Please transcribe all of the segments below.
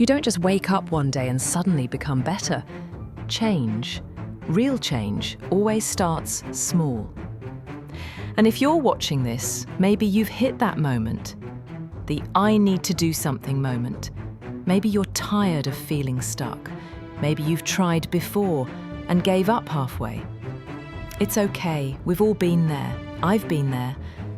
You don't just wake up one day and suddenly become better. Change, real change, always starts small. And if you're watching this, maybe you've hit that moment, the I need to do something moment. Maybe you're tired of feeling stuck. Maybe you've tried before and gave up halfway. It's okay, we've all been there. I've been there.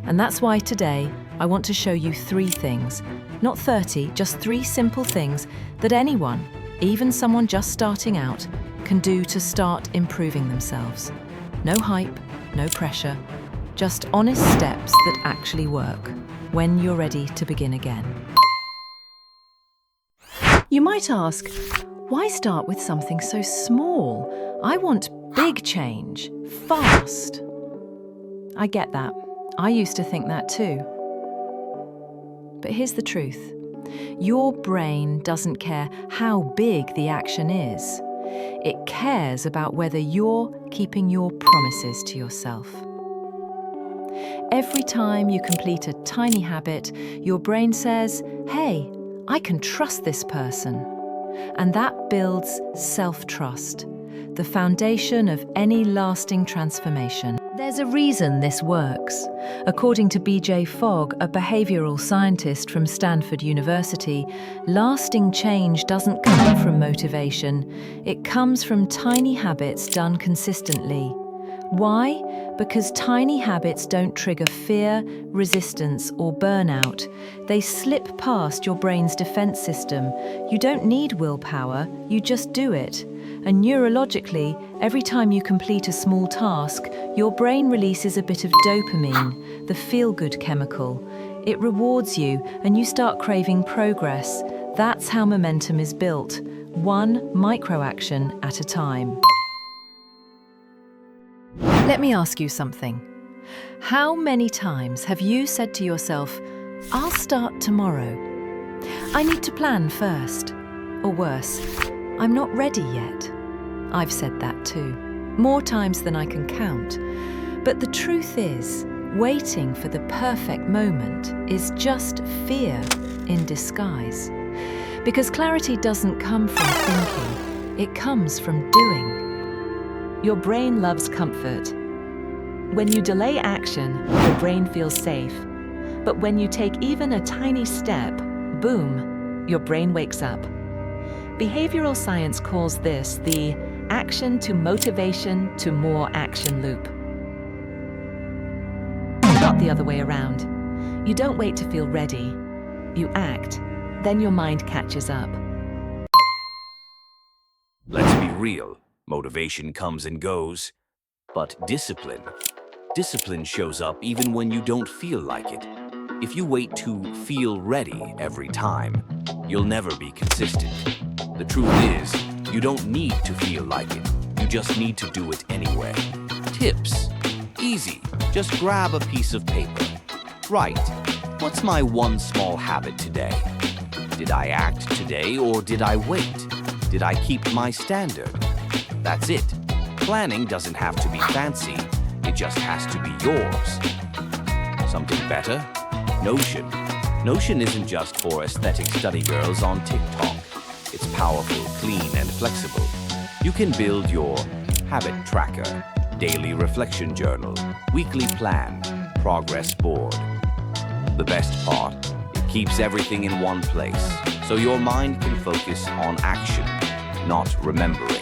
And that's why today I want to show you 3 things, not 30, just 3 simple things that anyone, even someone just starting out, can do to start improving themselves. No hype, no pressure, just honest steps that actually work when you're ready to begin again. You might ask, why start with something so small? I want big change, fast. I get that. I used to think that too. But here's the truth. Your brain doesn't care how big the action is. It cares about whether you're keeping your promises to yourself. Every time you complete a tiny habit, your brain says, hey, I can trust this person. And that builds self-trust, the foundation of any lasting transformation. There's a reason this works. According to B.J. Fogg, a behavioral scientist from Stanford University, lasting change doesn't come from motivation. It comes from tiny habits done consistently. Why? Because tiny habits don't trigger fear, resistance, or burnout. They slip past your brain's defense system. You don't need willpower, you just do it. And neurologically, every time you complete a small task, your brain releases a bit of dopamine, the feel-good chemical. It rewards you, and you start craving progress. That's how momentum is built, one micro-action at a time. Let me ask you something. How many times have you said to yourself, I'll start tomorrow? I need to plan first. Or worse, I'm not ready yet. I've said that too, more times than I can count. But the truth is, waiting for the perfect moment is just fear in disguise. Because clarity doesn't come from thinking, it comes from doing. Your brain loves comfort. When you delay action, your brain feels safe. But when you take even a tiny step, boom, your brain wakes up. Behavioral science calls this the action to motivation to more action loop. Not the other way around. You don't wait to feel ready. You act, then your mind catches up. Let's be real. Motivation comes and goes, but discipline shows up even when you don't feel like it. If you wait to feel ready every time, you'll never be consistent. The truth is, you don't need to feel like it. You just need to do it anyway. Tips. Easy. Just grab a piece of paper. Write, what's my one small habit today? Did I act today or did I wait? Did I keep my standard? That's it. Planning doesn't have to be fancy. It just has to be yours. Something better? Notion. Notion isn't just for aesthetic study girls on TikTok. It's powerful, clean, and flexible. You can build your habit tracker, daily reflection journal, weekly plan, progress board. The best part, it keeps everything in one place, so your mind can focus on action, not remembering.